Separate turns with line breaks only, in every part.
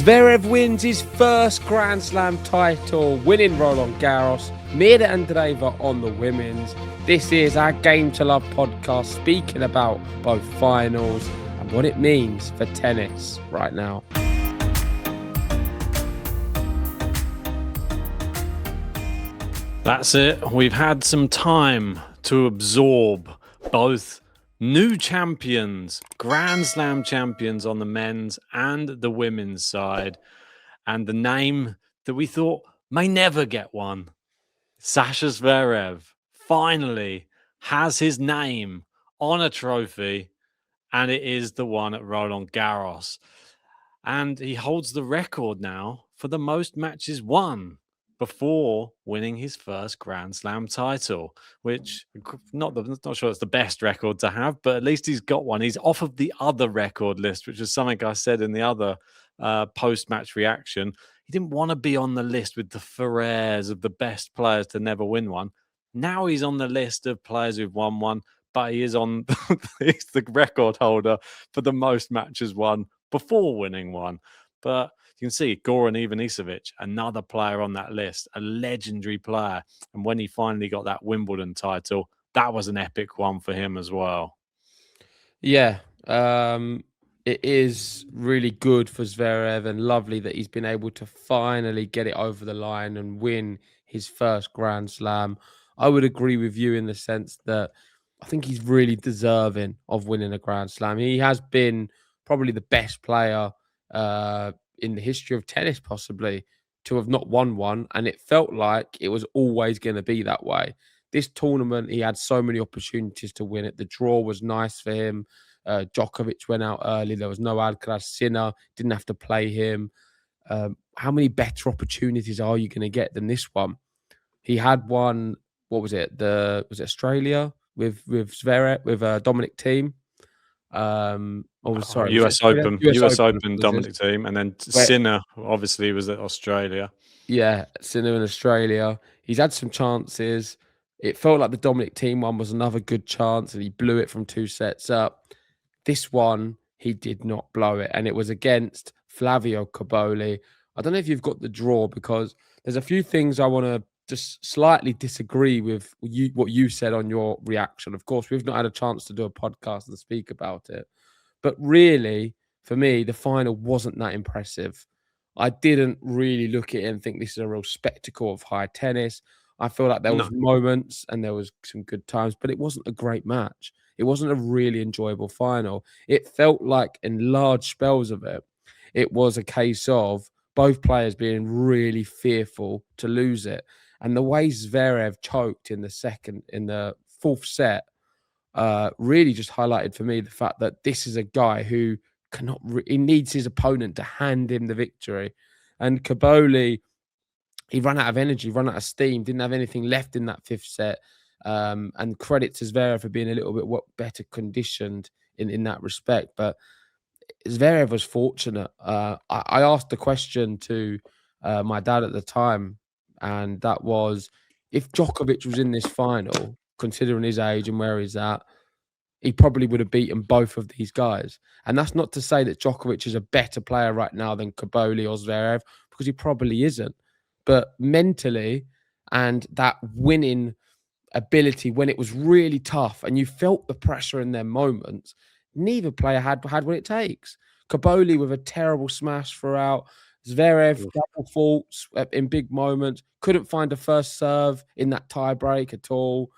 Zverev wins his first Grand Slam title, winning Roland Garros. Mirra Andreeva on the women's. This is our Game to Love podcast, speaking about both finals and what it means for tennis right now.
That's it. We've had some time to absorb both new champions, Grand Slam champions on the men's and the women's side, and the name that we thought may never get one. Sascha Zverev finally has his name on a trophy, and it is the one at Roland Garros. And he holds the record now for the most matches won before winning his first Grand Slam title, which not sure it's the best record to have, but at least he's got one. He's off of the other record list, which is something I said in the other post-match reaction. He didn't want to be on the list with the Ferrers of the best players to never win one. Now he's on the list of players who've won one, but he is on he's the record holder for the most matches won before winning one. But you can see Goran Ivanisevic, another player on that list, a legendary player. And when he finally got that Wimbledon title, that was an epic one for him as well.
Yeah, it is really good for Zverev and lovely that he's been able to finally get it over the line and win his first Grand Slam. I would agree with you in the sense that I think he's really deserving of winning a Grand Slam. He has been probably the best player in the history of tennis, possibly, to have not won one. And it felt like it was always going to be that way. This tournament, he had so many opportunities to win it. The draw was nice for him. Djokovic went out early. There was no Alcaraz. Sinner didn't have to play him. How many better opportunities are you going to get than this one? He had one, what was it? Was it Australia with Zverev, with Dominic Thiem?
US Open, US Open Dominic Thiem, and then Sinner obviously was at Australia.
Yeah, Sinner in Australia. He's had some chances. It felt like the Dominic Thiem one was another good chance, and he blew it from 2 sets up. This one, he did not blow it, and it was against Flavio Cobolli. I don't know if you've got the draw, because there's a few things I want to just slightly disagree with what you said on your reaction. Of course, we've not had a chance to do a podcast and speak about it. But really, for me, the final wasn't that impressive. I didn't really look at it and think this is a real spectacle of high tennis. I feel like there was moments and there was some good times, but it wasn't a great match. It wasn't a really enjoyable final. It felt like in large spells of it, it was a case of both players being really fearful to lose it. And the way Zverev choked in the fourth set, really just highlighted for me the fact that this is a guy who he needs his opponent to hand him the victory. And Cobolli, he ran out of energy, ran out of steam, didn't have anything left in that fifth set. And credit to Zverev for being a little bit better conditioned in that respect. But Zverev was fortunate. I asked the question to my dad at the time, and that was, if Djokovic was in this final, considering his age and where he's at, he probably would have beaten both of these guys. And that's not to say that Djokovic is a better player right now than Cobolli or Zverev, because he probably isn't. But mentally, and that winning ability when it was really tough and you felt the pressure in their moments, neither player had what it takes. Cobolli with a terrible smash throughout. Zverev, double faults in big moments. Couldn't find a first serve in that tie break at all.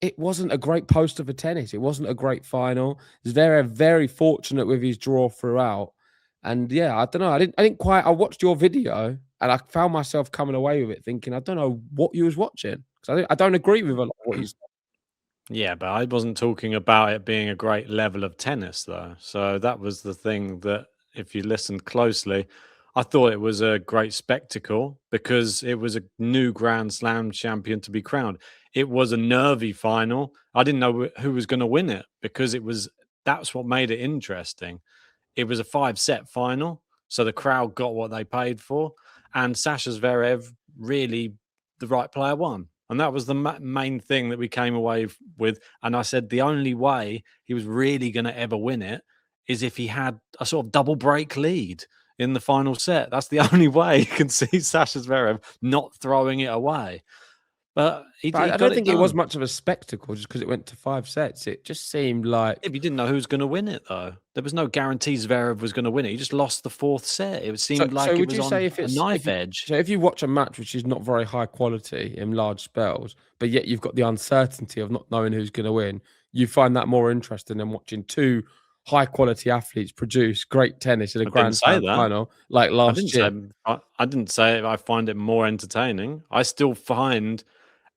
It wasn't a great poster for tennis. It wasn't a great final. Zverev very fortunate with his draw throughout. And yeah, I don't know. I watched your video and I found myself coming away with it thinking, I don't know what you was watching. Because I don't agree with a lot of what you said.
Yeah, but I wasn't talking about it being a great level of tennis, though. So that was the thing that, if you listened closely, I thought it was a great spectacle because it was a new Grand Slam champion to be crowned. It was a nervy final. I didn't know who was going to win it because that's what made it interesting. It was a 5-set final, so the crowd got what they paid for. And Sascha Zverev, really, the right player won. And that was the main thing that we came away with. And I said the only way he was really going to ever win it is if he had a sort of double break lead in the final set. That's the only way you can see Sascha Zverev not throwing it away. But he
But I
got
don't
it
think it was
done.
much of a spectacle just because it went to 5 sets. It just seemed like
If you didn't know who was going to win it, though, there was no guarantee Zverev was going to win it. He just lost the fourth set. It
so.
seemed
So
like it
would
was
you say
on
if
a
it's
knife edge.
if you watch a match which is not very high quality in large spells, but yet you've got the uncertainty of not knowing who's going to win, you find that more interesting than watching two high quality athletes produce great tennis in a
I didn't
Grand
say
Slam
that.
final like
I
last
didn't say
year?
I didn't say I find it more entertaining. I still find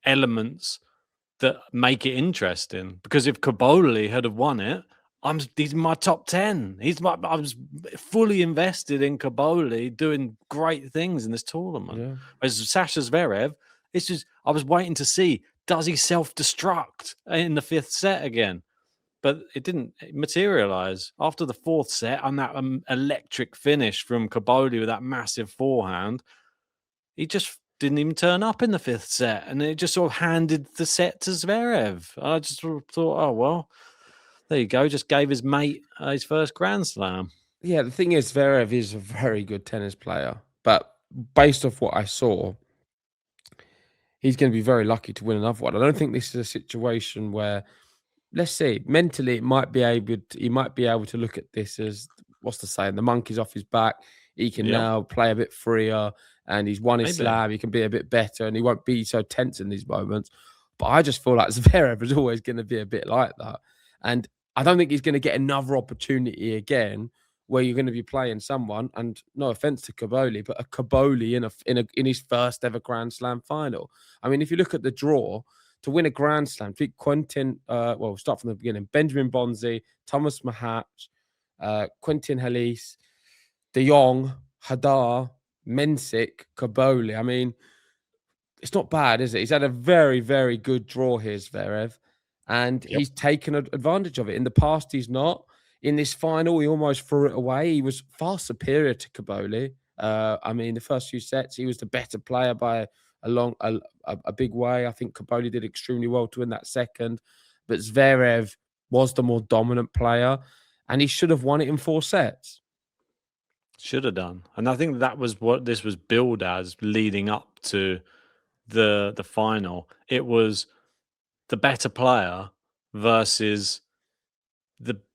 elements that make it interesting, because if Kaboli had have won it, he's my top 10. I was fully invested in Kaboli doing great things in this tournament.
Yeah.
Whereas Sascha Zverev, it's just I was waiting to see, does he self-destruct in the fifth set again? But it didn't materialize after the fourth set, and that electric finish from Kaboli with that massive forehand. He just didn't even turn up in the fifth set, and it just sort of handed the set to Zverev. I just sort of thought, oh, well, there you go. Just gave his mate his first Grand Slam.
Yeah, the thing is, Zverev is a very good tennis player, but based off what I saw, he's going to be very lucky to win another one. I don't think this is a situation where, let's see, mentally he might be able to look at this as, what's the saying, the monkey's off his back. He can
Yep,
now play a bit freer, and he's won his
maybe.
slam. He can be a bit better, and he won't be so tense in these moments. But I just feel like Zverev is always going to be a bit like that, and I don't think he's going to get another opportunity again where you're going to be playing someone. And no offense to Kaboli, but a Kaboli in his first ever Grand Slam final. I mean, if you look at the draw, to win a Grand Slam, to beat Quentin, well, start from the beginning. Benjamin Bonzi, Thomas Mahatch, Quentin Halys, De Jong, Hadar, Mensik, Kaboli. I mean, it's not bad, is it? He's had a very, very good draw here, Zverev, and
Yep.
he's taken advantage of it. In the past, he's not. In this final, he almost threw it away. He was far superior to Kaboli. I mean, the first few sets, he was the better player by a big way. I think Kaboli did extremely well to win that second, but Zverev was the more dominant player, and he should have won it in 4 sets.
Should have done. And I think that was what this was billed as leading up to the final. It was the better player versus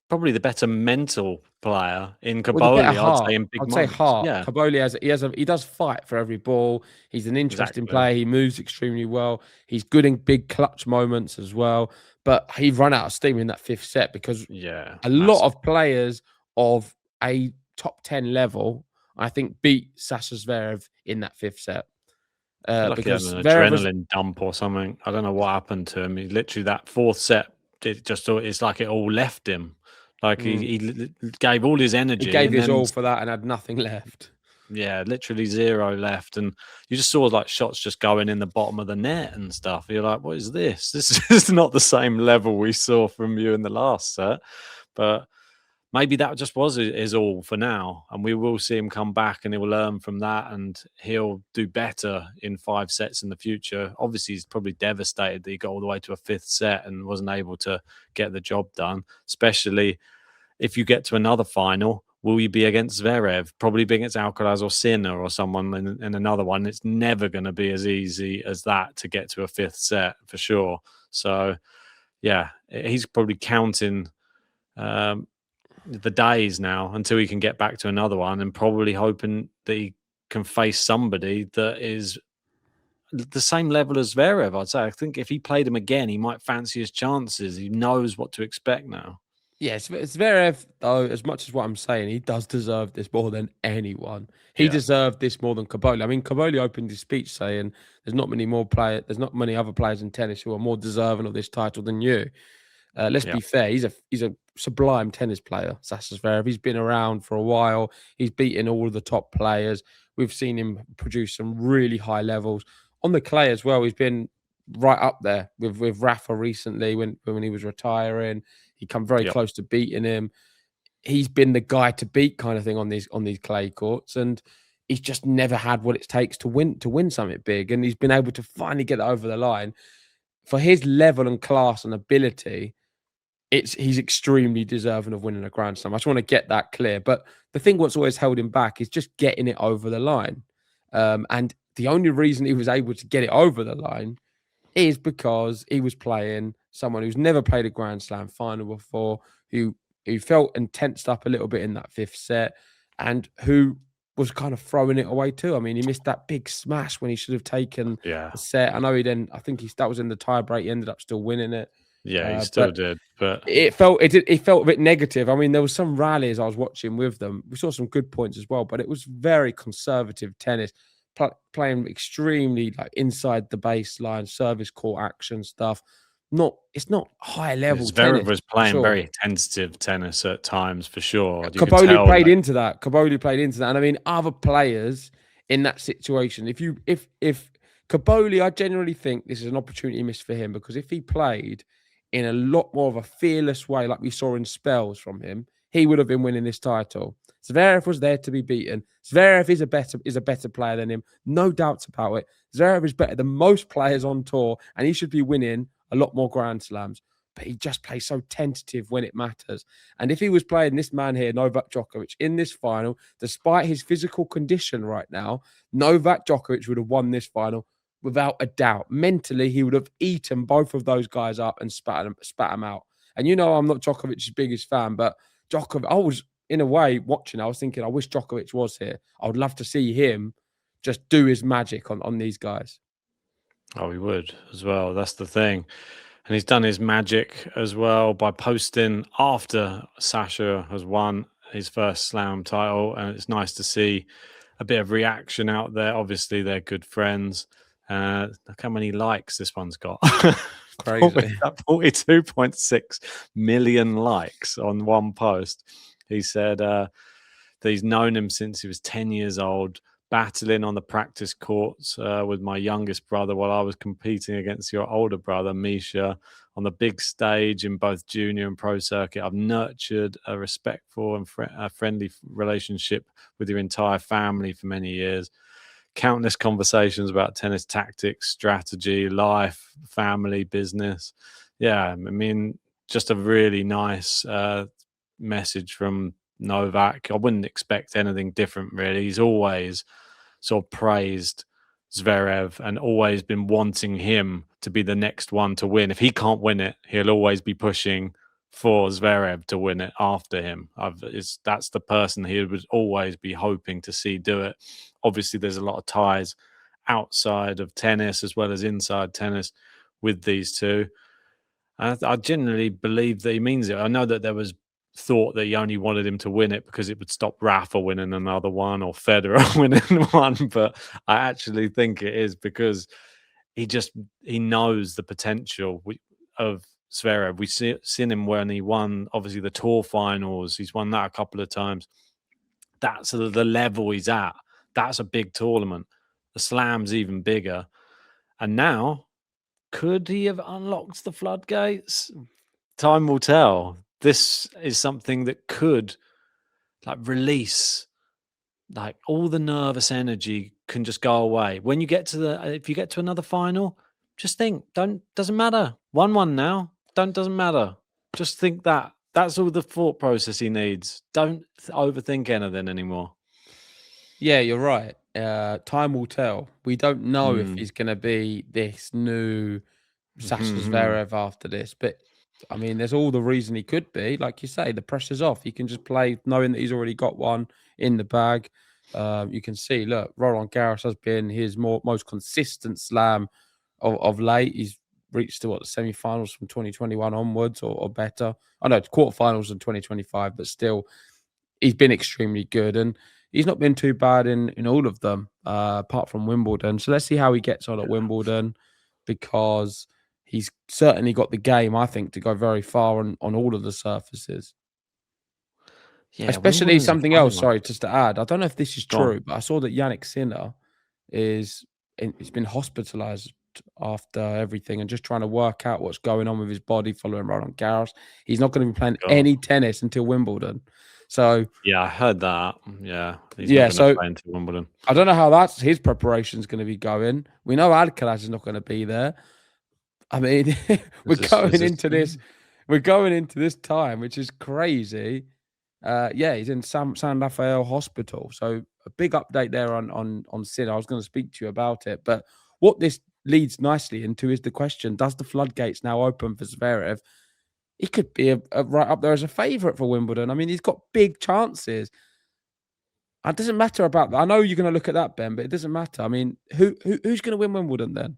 probably the better mental player in
Well, the better
Kaboli, I'd
heart.
say, in big
I'd say
moments.
heart.
Yeah,
Kaboli he does fight for every ball. He's an interesting
exactly.
player. He moves extremely well. He's good in big clutch moments as well. But he run out of steam in that 5th set because
Yeah,
a lot
massive.
of players of a top 10 level, I think, beat Sascha Zverev in that 5th set.
I feel like he had
Because
an
Zverev was,
adrenaline dump or something. I don't know what happened to him. He literally, that fourth set, it's like it all left him. Like he gave all his
he
energy,
gave
and
his
then
all for that and had nothing left.
yeah, literally zero left. And you just saw like shots just going in the bottom of the net and stuff. You're like, what is this? This is not the same level we saw from you in the last set. But maybe that just was his all for now, and we will see him come back, and he will learn from that, and he'll do better in 5 sets in the future. Obviously, he's probably devastated that he got all the way to a 5th set and wasn't able to get the job done, especially if you get to another final. Will you be against Zverev? Probably be against Alcaraz or Sinner or someone in another one. It's never going to be as easy as that to get to a 5th set for sure. So, yeah, he's probably counting the days now until he can get back to another one, and probably hoping that he can face somebody that is the same level as Zverev. I'd say. I think if he played him again, he might fancy his chances. He knows what to expect now.
Yes, Zverev, though, as much as what I'm saying, he does deserve this more than anyone. He
Yeah,
deserved this more than Kaboli. I mean, Kaboli opened his speech saying there's not many other players in tennis who are more deserving of this title than you. Let's
yeah,
be fair, he's a sublime tennis player, Sascha Zverev. He's been around for a while. He's beaten all of the top players. We've seen him produce some really high levels. On the clay as well, he's been right up there with Rafa recently when he was retiring. He come very
yeah.
close to beating him. He's been the guy to beat kind of thing on these clay courts, and he's just never had what it takes to win something big. And he's been able to finally get it over the line. For his level and class and ability, he's extremely deserving of winning a Grand Slam. I just want to get that clear. But the thing what's always held him back is just getting it over the line. And the only reason he was able to get it over the line is because he was playing someone who's never played a Grand Slam final before, who felt and tensed up a little bit in that fifth set, and who was kind of throwing it away too. I mean, he missed that big smash when he should have taken the set. I know that was in the tiebreak. He ended up still winning it.
Yeah, he still did, but
it felt a bit negative. I mean, there was some rallies I was watching with them. We saw some good points as well, but it was very conservative tennis, playing extremely like inside the baseline, service court action stuff. It's not high level tennis.
Zverev was playing very tentative tennis at times for sure.
Caboli played into that. And I mean, other players in that situation, if Caboli, I generally think this is an opportunity missed for him, because if he played in a lot more of a fearless way, like we saw in spells from him, he would have been winning this title. Zverev was there to be beaten. Zverev is a better player than him, no doubts about it. Zverev is better than most players on tour, and he should be winning a lot more Grand Slams. But he just plays so tentative when it matters. And if he was playing this man here, Novak Djokovic, in this final, despite his physical condition right now, Novak Djokovic would have won this final without a doubt. Mentally, he would have eaten both of those guys up and spat them out. And you know, I'm not Djokovic's biggest fan, but Djokovic, I was, in a way, watching, I was thinking, I wish Djokovic was here. I would love to see him just do his magic on these guys.
Oh, he would as well. That's the thing. And he's done his magic as well by posting after Sasha has won his first Slam title. And it's nice to see a bit of reaction out there. Obviously, they're good friends. Look how many likes this one's got.
Crazy.
42.6 million likes on one post. He said that he's known him since he was 10 years old, battling on the practice courts with my youngest brother while I was competing against your older brother, Misha, on the big stage in both junior and pro circuit. I've nurtured a respectful and friendly relationship with your entire family for many years. Countless conversations about tennis tactics, strategy, life, family, business. Yeah, I mean, just a really nice message from Novak. I wouldn't expect anything different, really. He's always sort of praised Zverev and always been wanting him to be the next one to win. If he can't win it, he'll always be pushing for Zverev to win it after him. That's the person he would always be hoping to see do it. Obviously, there's a lot of ties outside of tennis as well as inside tennis with these two. I genuinely believe that he means it. I know that there was thought that he only wanted him to win it because it would stop Rafa winning another one or Federer winning one, but I actually think it is because he knows the potential of Zverev. We've seen him when he won, obviously, the tour finals. He's won that a couple of times. That's the level he's at. That's a big tournament. The Slam's even bigger. And now, could he have unlocked the floodgates? Time will tell. This is something that could release all the nervous energy can just go away. When you get to if you get to another final, just think, doesn't matter. 1-1 now. Doesn't matter. Just think that's all the thought process he needs. Don't overthink anything anymore.
Yeah, you're right. Time will tell. We don't know if he's going to be this new Sasha Zverev after this, but I mean, there's all the reason he could be. Like you say, the pressure's off. He can just play knowing that he's already got one in the bag. You can see, look, Roland Garros has been his most consistent Slam of late. He's reached to the semi-finals from 2021 onwards or better. I know it's quarterfinals in 2025, but still, he's been extremely good. And he's not been too bad in all of them, apart from Wimbledon. So let's see how he gets on at Wimbledon, because he's certainly got the game, I think, to go very far on all of the surfaces. Yeah, especially something else, sorry, just to add. I don't know if this is true, but I saw that Yannick Sinner he's been hospitalized after everything and just trying to work out what's going on with his body following Roland Garros. He's not going to be playing any tennis until Wimbledon. So
yeah, I heard that. Yeah, he's not going to play until Wimbledon.
I don't know how his preparation is going to be going. We know Alcaraz is not going to be there. I mean, we're going into this. we're going into this time, which is crazy. Yeah, he's in San Rafael Hospital. So a big update there on Sin. I was going to speak to you about it, but what this leads nicely into is the question: does the floodgates now open for Zverev? He could be right up there as a favourite for Wimbledon. I mean, he's got big chances. It doesn't matter about that. I know you're going to look at that, Ben, but it doesn't matter. I mean, who's going to win Wimbledon then?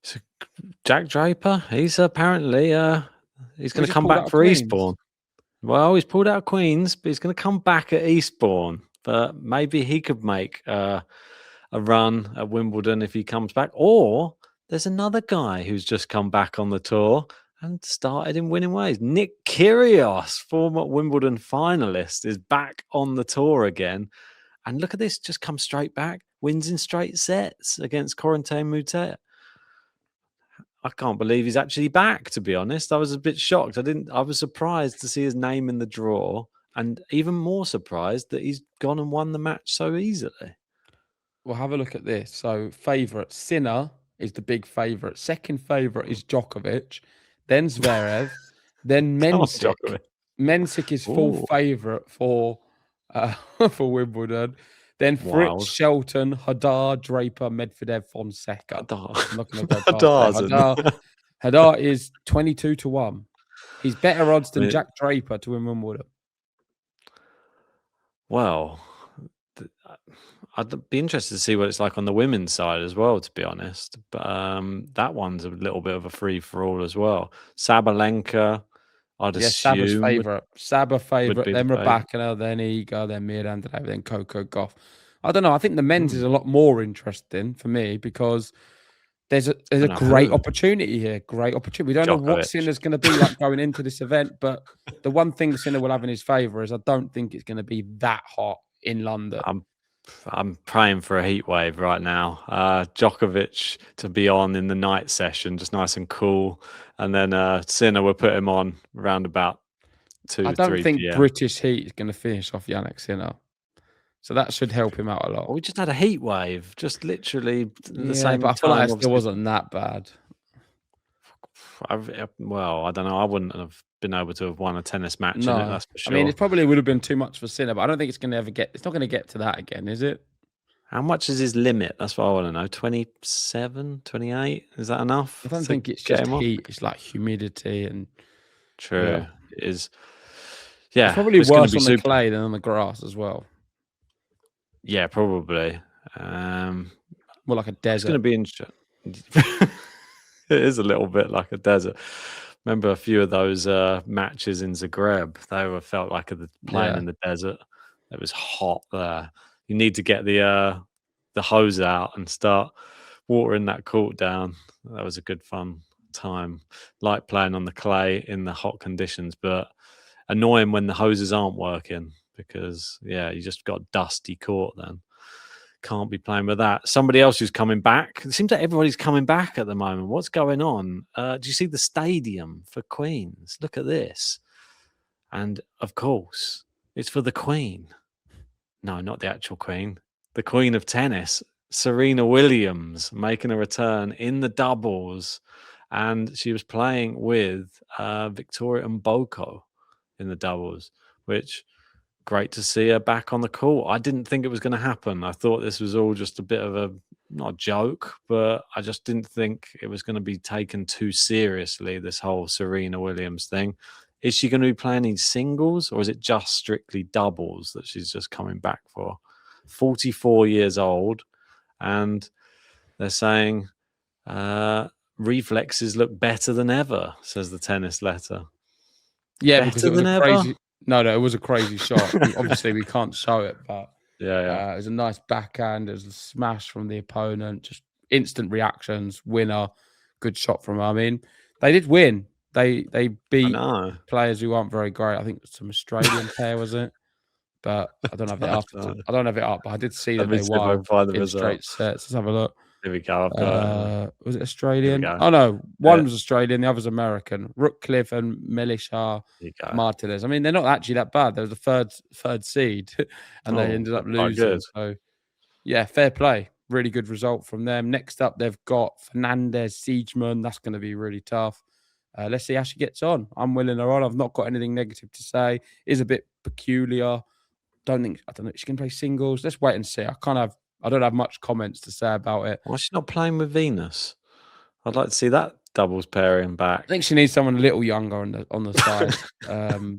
So Jack Draper, he's apparently he's going to come back for
Queens.
Eastbourne. Well, he's pulled out of Queens, but he's going to come back at Eastbourne. But maybe he could make a run at Wimbledon if he comes back. Or there's another guy who's just come back on the tour and started in winning ways. Nick Kyrgios, former Wimbledon finalist, is back on the tour again. And look at this, just come straight back, wins in straight sets against Corentin Moutet. I can't believe he's actually back, to be honest. I was a bit shocked. I was surprised to see his name in the draw, and even more surprised that he's gone and won the match so easily.
Well, have a look at this. So, favourite, Sinner is the big favourite. Second favourite is Djokovic, then Zverev, then Mensik. Mensik is full favourite for Wimbledon. Then Fritz, Shelton, Hadar, Draper, Medvedev, Fonseca. I'm not going to go past Hadar is 22-1. He's better odds than Jack Draper to win Wimbledon.
Well, I'd be interested to see what it's like on the women's side as well, to be honest. But that one's a little bit of a free-for-all as well. Sabalenka, I'd assume.
Saba's favourite. Saba favourite, then Rybakina, then Iga, then Mirra Andreeva, then Coco Gauff. I don't know. I think the men's is a lot more interesting for me because there's a great opportunity here. Great opportunity. We don't know what Sinner's going to be like going into this event, but the one thing Sinner will have in his favour is I don't think it's going to be that hot in London.
I'm praying for a heat wave right now. Djokovic to be on in the night session, just nice and cool. And then Sinner will put him on around about 2 3
I don't think British heat is going to finish off Jannik Sinner. So that should help him out a lot.
We just had a heat wave, just literally the same
but I feel
time.
like it still wasn't that bad.
Well, I don't know. I wouldn't have been able to have won a tennis match in it, that's for sure.
I mean, it probably would have been too much for Sinner, but I don't think it's going to ever get... It's not going to get to that again, is it?
How much is his limit? That's what I want to know. 27, 28? Is that enough?
I don't think it's just heat. It's like humidity and...
True. It is. Yeah.
It's probably worse on the clay than on the grass as well.
Yeah, probably.
More like a desert.
It's going to be interesting. It is a little bit like a desert. Remember a few of those matches in Zagreb? They felt like playing in the desert. It was hot there. You need to get the hose out and start watering that court down. That was a good fun time. Like playing on the clay in the hot conditions, but annoying when the hoses aren't working because you just got dusty court then. Can't be playing with that. Somebody else who's coming back. It seems like everybody's coming back at the moment. What's going on? Do you see the stadium for Queens? Look at this. And of course, it's for the Queen. No, not the actual Queen. The Queen of Tennis, Serena Williams, making a return in the doubles. And she was playing with Victoria Mboko in the doubles, which... Great to see her back on the court. I didn't think it was going to happen. I thought this was all just a bit of not a joke, but I just didn't think it was going to be taken too seriously, this whole Serena Williams thing. Is she going to be playing in singles or is it just strictly doubles that she's just coming back for? 44 years old, and they're saying reflexes look better than ever, says the tennis letter.
Yeah, because it was a crazy... No, it was a crazy shot. Obviously, we can't show it, but it was a nice backhand. It was a smash from the opponent. Just instant reactions. Winner. Good shot from her. I mean, they did win. They beat players who aren't very great. I think some Australian pair, was it? But I don't have it up. I don't have it up, but I did see that they won in straight sets. Let's have a look.
Here we go.
Was it Australian? Oh, no. One was Australian. The other's American. Rookcliffe and Melisha Martinez. I mean, they're not actually that bad. There was a third seed, and they ended up losing. So, fair play. Really good result from them. Next up, they've got Fernandez, Siegemann. That's going to be really tough. Let's see how she gets on. I'm willing her on. I've not got anything negative to say. Is a bit peculiar. I don't know. She can play singles. Let's wait and see. I don't have much comments to say about it.
Why is she not playing with Venus? I'd like to see that doubles pairing back.
I think she needs someone a little younger on the side.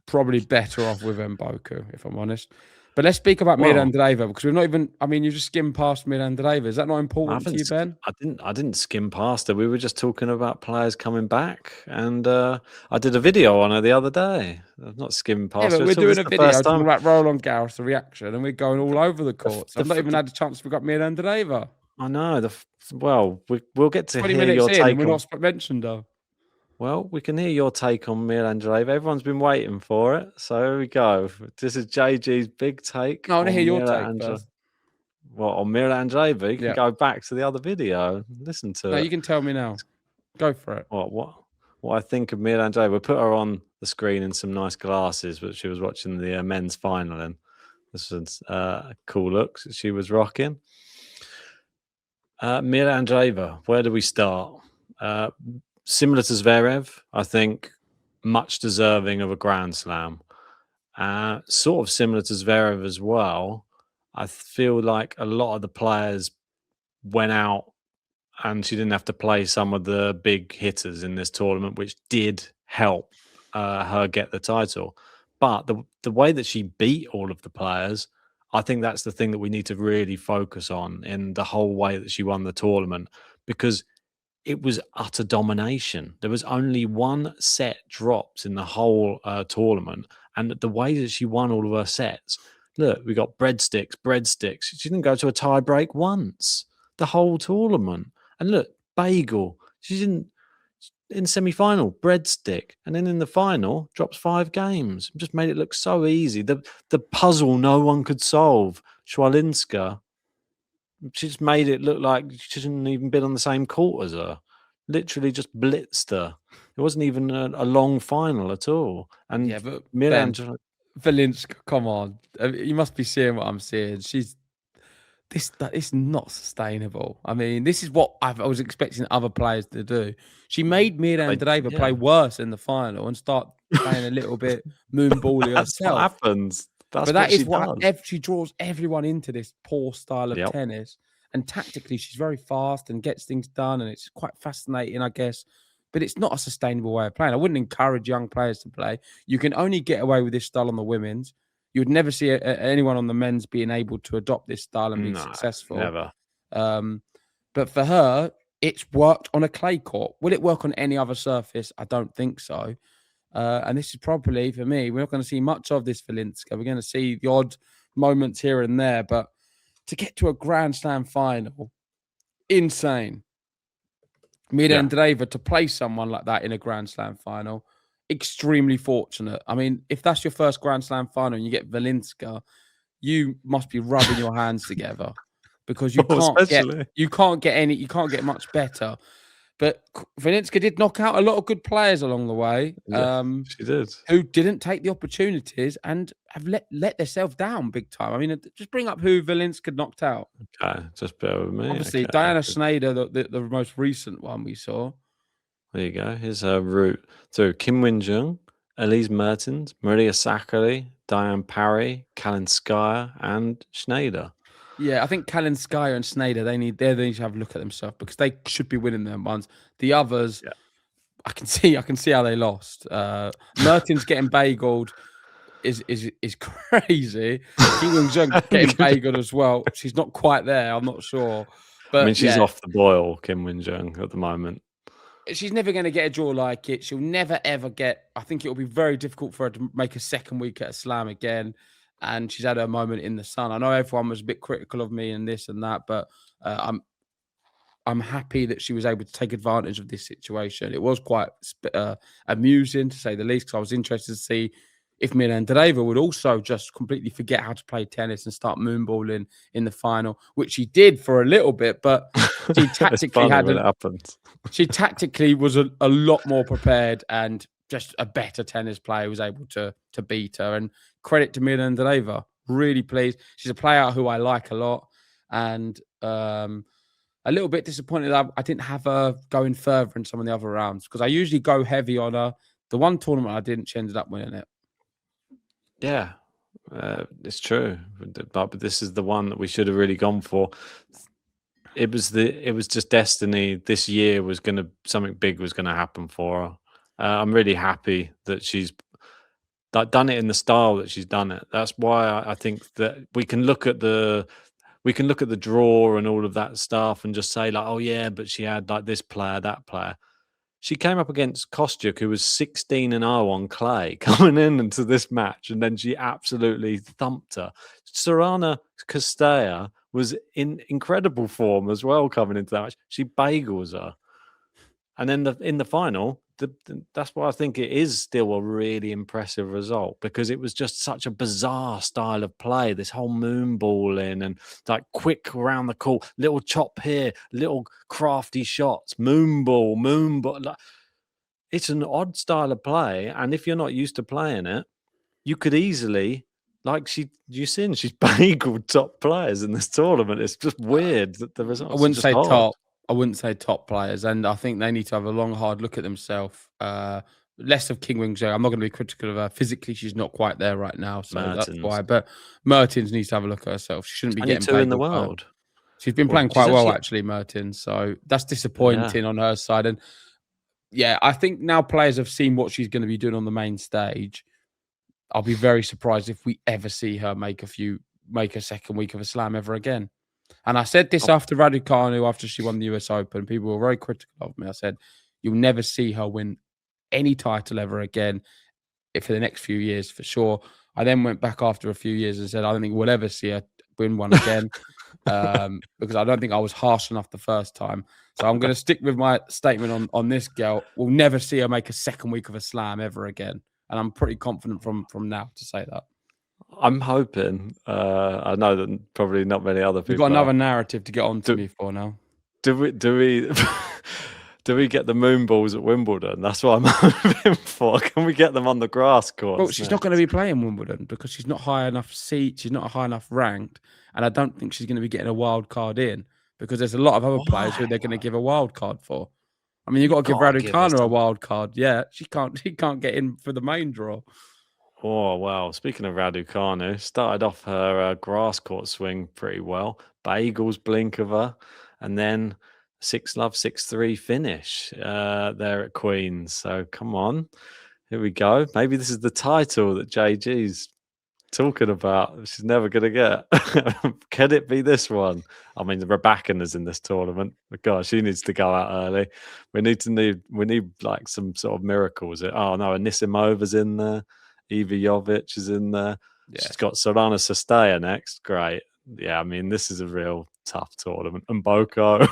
Probably better off with Mboku, if I'm honest. But let's speak about Mirra Andreeva, because we've not even. I mean, you just skimmed past Mirra Andreeva. Is that not important to you, Ben?
I didn't skim past her. We were just talking about players coming back, and I did a video on her the other day. I've not skimmed past her.
We're doing a video talking about Roland Garros, the reaction, and we're going all over the courts. I've not even had a chance to pick up Mirra Andreeva.
I know. We'll get to
20
hear
minutes
your take.
We're not mentioned though.
Well, we can hear your take on Mirra Andreeva. Everyone's been waiting for it. So here we go. This is JG's big take.
No, I want to hear your take first.
Well, on Mirra Andreeva, you can go back to the other video and listen to it.
No, you can tell me now. Go for it.
What I think of Mirra Andreeva. We put her on the screen in some nice glasses, but she was watching the men's final, and this was a cool look she was rocking. Mirra Andreeva, where do we start? Similar to Zverev, I think much deserving of a Grand Slam. Sort of similar to Zverev as well. I feel like a lot of the players went out and she didn't have to play some of the big hitters in this tournament, which did help her get the title. But the way that she beat all of the players, I think that's the thing that we need to really focus on in the whole way that she won the tournament, because it was utter domination. There was only one set dropped in the whole tournament, and the way that she won all of her sets, look, we got breadsticks. She didn't go to a tie break once the whole tournament. And look, bagel. She didn't in semi-final, breadstick, and then in the final, drops 5 games. Just made it look so easy. The puzzle no one could solve. Schwalinska. She just made it look like she shouldn't even been on the same court as her. Literally just blitzed her. It wasn't even a long final at all. And
yeah, but
Mirra
Valinska, come on. You must be seeing what I'm seeing. That is not sustainable. I mean, this is what I was expecting other players to do. She made Mirra Andreeva play worse in the final and start playing a little bit moonbally herself.
That's what happens.
But that is what she draws everyone into this poor style of tennis. And tactically, she's very fast and gets things done. And it's quite fascinating, I guess. But it's not a sustainable way of playing. I wouldn't encourage young players to play. You can only get away with this style on the women's. You would never see anyone on the men's being able to adopt this style and be successful.
Never.
But for her, it's worked on a clay court. Will it work on any other surface? I don't think so. And this is probably, for me, we're not going to see much of this Valinska. We're going to see the odd moments here and there. But to get to a Grand Slam final, insane. Mirra Andreeva to play someone like that in a Grand Slam final, extremely fortunate. I mean, if that's your first Grand Slam final and you get Valinska, you must be rubbing your hands together, because you can't get much better. But Valinska did knock out a lot of good players along the way.
She did.
Who didn't take the opportunities and have let themselves down big time. I mean, just bring up who Valinska knocked out.
Okay, just bear with me.
Obviously, Diana Schneider, the most recent one we saw.
There you go. Here's her route through Kim Win-jung, Elise Mertens, Maria Sakkari, Diane Parry, Kalinskaya, and Schneider.
Yeah, I think Kalinskaya and Schneider, they need to have a look at themselves, because they should be winning them ones. The others, I can see how they lost. Mertens getting bageled is crazy. Kim Win-jung getting bageled as well. She's not quite there, I'm not sure. But
I mean, she's off the boil, Kim Win-jung, at the moment.
She's never going to get a draw like it. She'll never, ever get... I think it'll be very difficult for her to make a second week at a slam again. And she's had her moment in the sun. I know everyone was a bit critical of me and this and that, but I'm happy that she was able to take advantage of this situation. It was quite amusing, to say the least, because I was interested to see if Mirra Andreeva would also just completely forget how to play tennis and start moonballing in the final, which she did for a little bit, but she tactically she tactically was a lot more prepared, and just a better tennis player was able to beat her. And credit to Mirra Andreeva. Really pleased. She's a player who I like a lot. And a little bit disappointed that I didn't have her going further in some of the other rounds because I usually go heavy on her. The one tournament I didn't, she ended up winning it.
Yeah, it's true. But this is the one that we should have really gone for. It was just destiny. This year was something big was gonna happen for her. I'm really happy that she's done it in the style that she's done it. That's why I think that we can look at the draw and all of that stuff and just say like, oh yeah, but she had like this player, that player. She came up against Kostyuk, who was 16-0 on clay coming into this match, and then she absolutely thumped her. Sorana Castella was in incredible form as well coming into that match. She bagels her. And then in the final, that's why I think it is still a really impressive result, because it was just such a bizarre style of play. This whole moonballing and like quick around the court, little chop here, little crafty shots, moonball. Like, it's an odd style of play, and if you're not used to playing it, you could easily, like she's bageled top players in this tournament. It's just weird that the results.
I wouldn't
are just
say
odd.
top. I wouldn't say top players, and I think they need to have a long, hard look at themselves. Less of King Wing. I'm not going to be critical of her. Physically, she's not quite there right now, so
Mertens.
that's why. But Mertens needs to have a look at herself. She shouldn't be getting
22 in the world.
She's been playing quite well, actually, Mertens. So that's disappointing on her side. And yeah, I think now players have seen what she's going to be doing on the main stage. I'll be very surprised if we ever see her make a second week of a slam ever again. And I said this after Raducanu, after she won the US Open. People were very critical of me. I said, you'll never see her win any title ever again for the next few years, for sure. I then went back after a few years and said, I don't think we'll ever see her win one again because I don't think I was harsh enough the first time. So I'm going to stick with my statement on this girl. We'll never see her make a second week of a slam ever again. And I'm pretty confident from now to say that.
I'm hoping. I know that probably not many other people.
You've got another narrative to get on to me for now.
Do we do we get the moon balls at Wimbledon? That's what I'm hoping for. Can we get them on the grass court?
Well, she's not going to be playing Wimbledon because she's not high enough seat. She's not high enough ranked, and I don't think she's going to be getting a wild card in because there's a lot of other players who they're going to give a wild card for. I mean, you've got to give Raducanu a wild card. Yeah, she can't get in for the main draw.
Oh, wow. Speaking of Raducanu, started off her grass court swing pretty well. Bagels blink of her. And then 6-love, 6-3 finish there at Queen's. So come on. Here we go. Maybe this is the title that JG's talking about. She's never going to get. Can it be this one? I mean, the Rybakina's in this tournament. But God, she needs to go out early. We need like some sort of miracles. Oh no, Anisimova's in there. Iva Jovic is in there. Yeah. She's got Sorana Castella next. Great. Yeah, I mean, this is a real tough tournament. And Boko.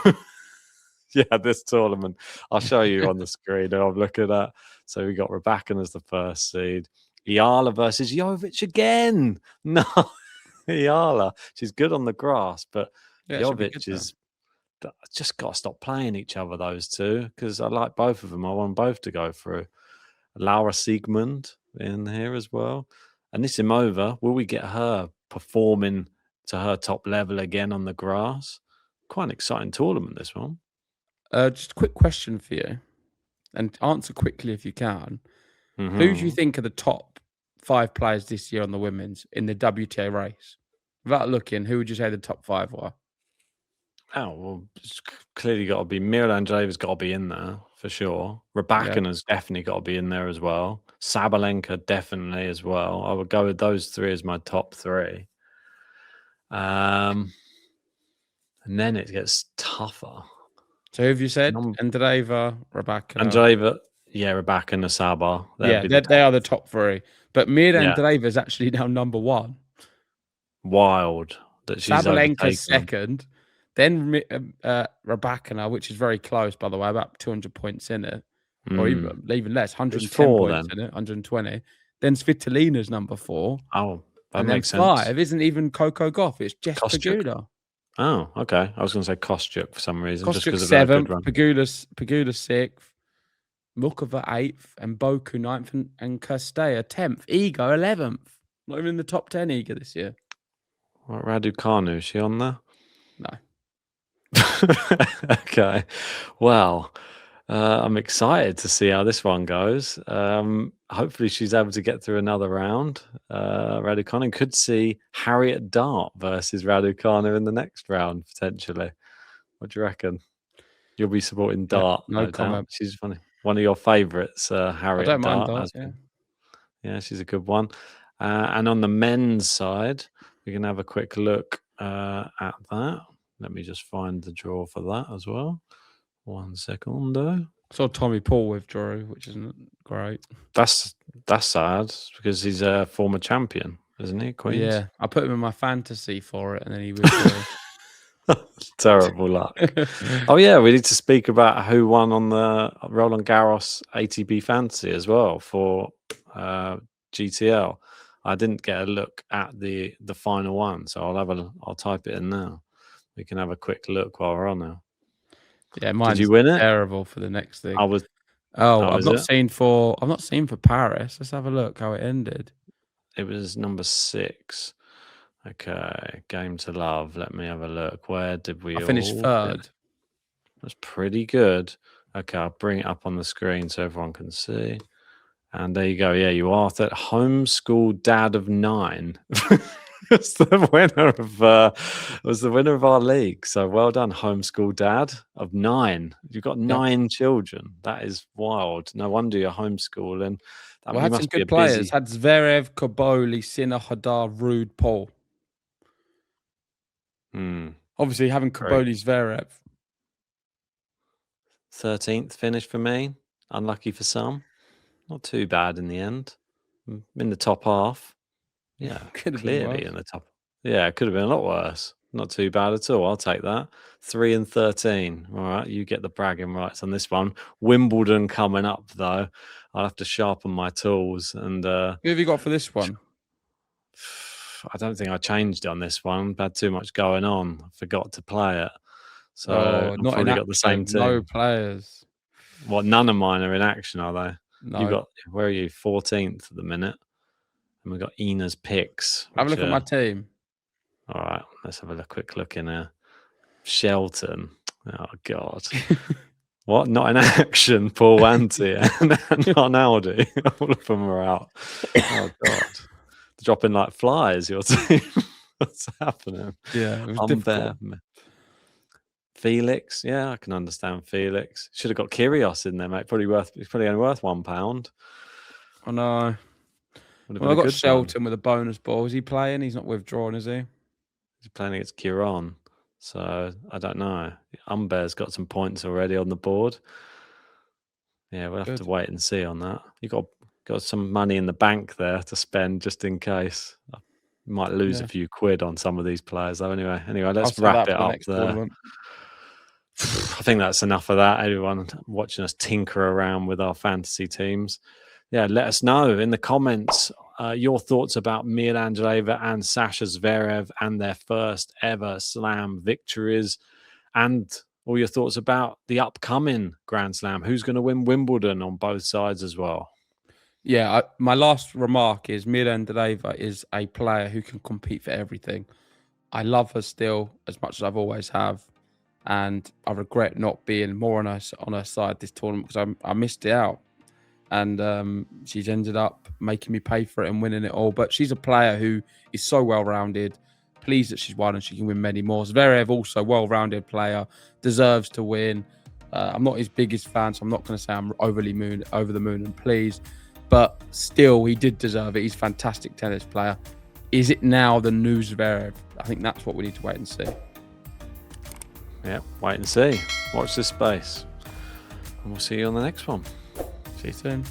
Yeah, this tournament. I'll show you on the screen. I'm looking at. So we got Rybakina as the first seed. Iala versus Jovic again. No, Iala. She's good on the grass, but Jovic is just got to stop playing each other, those two, because I like both of them. I want both to go through. Laura Siegmund in here as well. Anisimova, will we get her performing to her top level again on the grass? Quite an exciting tournament, this one.
Just a quick question for you, and answer quickly if you can. Mm-hmm. Who do you think are the top 5 players this year on the women's in the WTA race? Without looking, who would you say the top 5 were?
Oh, well, it's clearly got to be Mirra Andreeva's got to be in there for sure. Rebecca's definitely got to be in there as well. Sabalenka definitely as well. I would go with those 3 as my top 3. And then it gets tougher.
So who have you said? Andreeva, Rybakina.
Andreeva, yeah, Rybakina, Saba.
They are the top 3. But Mirra Andreeva is actually now number 1.
Wild that she's
Sabalenka's second. Then Rybakina, which is very close, by the way, about 200 points in it. Or even less, 110 points in it, 120. Then Svitolina's number 4.
Oh, that
and
makes
then 5
sense.
Isn't even Coco Gauff. It's Jess Pegula.
Oh, okay. I was going to say Kostyuk for some reason.
Kostyuk 7th, Pegula 6th, Mukova 8th, and Boku 9th, and Castella 10th. Iga 11th. Not even in the top 10 Iga this year.
What, Raducanu, is she on there?
No.
Okay. Well, I'm excited to see how this one goes. Hopefully she's able to get through another round. Raducanu could see Harriet Dart versus Raducanu in the next round, potentially. What do you reckon? You'll be supporting
Yeah,
Dart,
no
no doubt.
comment.
She's funny. One of your favourites,
I
Harriet
don't mind
Dart,
Dart,
has
yeah.
been. Yeah, she's a good one. And on the men's side, we can have a quick look at that. Let me just find the draw for that as well. 1 secondo.
Saw Tommy Paul withdrew, which isn't great.
That's sad because he's a former champion, isn't he, Queens?
Yeah, I put him in my fantasy for it, and then he withdrew.
Terrible luck. Oh yeah, we need to speak about who won on the Roland Garros ATP Fantasy as well for GTL. I didn't get a look at the final one, so I'll type it in now. We can have a quick look while we're on now.
Yeah, mine's
Did you win it?
terrible for the next thing.
I was.
I've
is
not
it?
seen for Paris. Let's have a look how it ended.
It was number 6. Okay, Game to Love. Let me have a look. Where did we
I finished
all
third.
That's pretty good. Okay, I'll bring it up on the screen so everyone can see. And there you go. Yeah, you are that homeschool dad of 9. was the winner of our league. So well done, homeschool dad of 9. You've got 9 children. That is wild. No wonder you're homeschooling.
Well, had some good players. Had Zverev, Koboli, Sinner, Hadar, Rude, Paul. Obviously, having Koboli, Zverev.
13th finish for me. Unlucky for some. Not too bad in the end. In the top half. Yeah, clearly in the top. Yeah, it could have been a lot worse. Not too bad at all. I'll take that. 3 and 13. All right, you get the bragging rights on this one. Wimbledon coming up, though. I'll have to sharpen my tools. And
who have you got for this one?
I don't think I changed on this one. I've had too much going on. I forgot to play it. So I've probably got the same team.
No players.
What? None of mine are in action, are they?
No.
You got, where are you? 14th at the minute. And we've got Ina's picks.
Have a look at my team.
All right, let's have a quick look in here. Shelton. Oh, God. What? Not in action. Paul Wanty and Arnaldi. All of them are out. Oh, God. Dropping like flies, your team. What's happening?
Yeah, it was difficult.
Felix. Yeah, I can understand Felix. Should have got Kyrgios in there, mate. It's probably only worth £1.
I know. Well, I got Shelton with a bonus ball. Is he playing? He's not withdrawn, is he?
He's playing against Kieran. So I don't know. Umber's got some points already on the board. Yeah, we'll have to wait and see on that. You got some money in the bank there to spend just in case. You might lose a few quid on some of these players though. Anyway, let's wrap it up there. Tournament. I think that's enough of that. Everyone watching us tinker around with our fantasy teams. Yeah, let us know in the comments your thoughts about Mirra Andreeva and Sascha Zverev and their first ever Slam victories, and all your thoughts about the upcoming Grand Slam. Who's going to win Wimbledon on both sides as well?
Yeah, my last remark is Mirra Andreeva is a player who can compete for everything. I love her still as much as I've always have, and I regret not being more on her side this tournament because I missed it out. And she's ended up making me pay for it and winning it all. But she's a player who is so well-rounded. Pleased that she's won and she can win many more. Zverev, also well-rounded player, deserves to win. I'm not his biggest fan, so I'm not going to say I'm over the moon and pleased. But still, he did deserve it. He's a fantastic tennis player. Is it now the new Zverev? I think that's what we need to wait and see.
Yeah, wait and see. Watch this space. And we'll see you on the next one.
See you soon.